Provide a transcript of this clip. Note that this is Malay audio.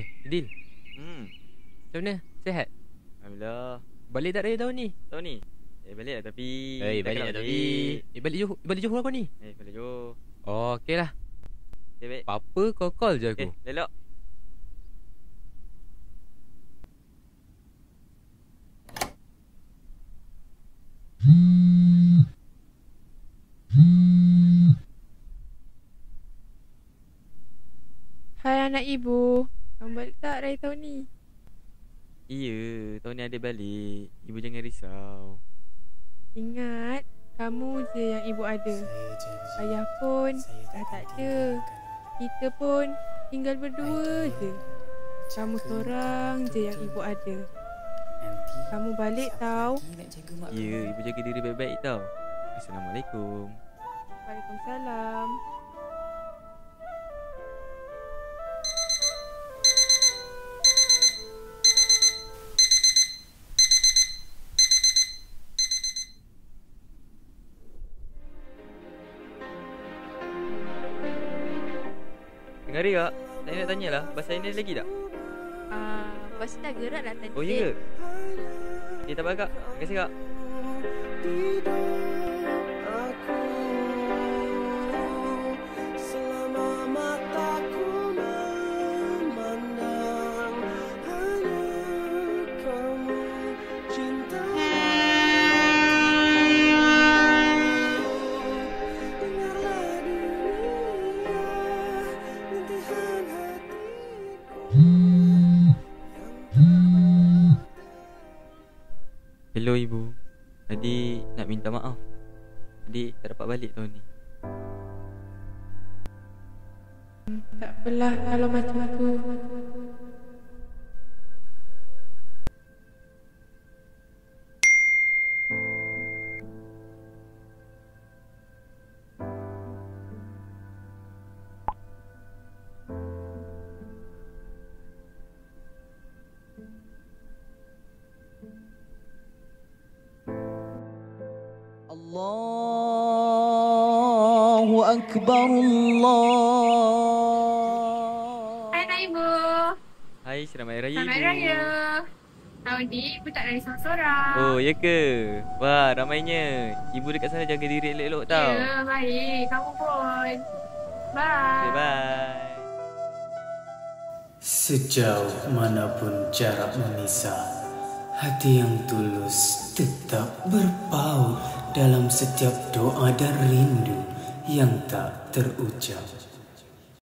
Idil, Hmm. macam mana? Sihat? Alhamdulillah. Balik tak raya tahun ni? Tahun ni? Balik lah tapi Balik lah tapi balik Johor kau ni? Balik Johor. Oh, okey lah. Okay, baik. Apa kau call je aku? Lelok. Hai anak ibu, kamu balik tak raya tahun ni? Iya, tahun ni adik balik. Ibu jangan risau. Ingat, kamu je yang ibu ada. Ayah pun dah tak ada. Kita pun tinggal berdua je. Kamu seorang je yang ibu ada. Kamu balik tau. Ya, ibu jaga diri baik-baik tau. Assalamualaikum. Waalaikumsalam. Dengar tak? Saya nak tanya lah, bahasa ini lagi tak? Bas dah gerak dah tadi. Oh, ya ke? Okay, tak apa kak. Terima kasih kak. Hello ibu. Adik nak minta maaf. Adik tak dapat balik tahun ni. Tak apalah kalau macam tu. Allahu Akbar Allah. Hai Nak Ibu. Hai, selamat Hari Raya Selamat ibu. Raya. Tahun ni ibu tak lari sorang-sorang. Oh, ya ke? Wah, ramainya. Ibu dekat sana jaga diri elok-elok tau. Ya, baik. Kamu pun. Okay, Bye. bye. Sejauh manapun jarak memisah, hati yang tulus tetap berpaut dalam setiap doa dan rindu yang tak terucap.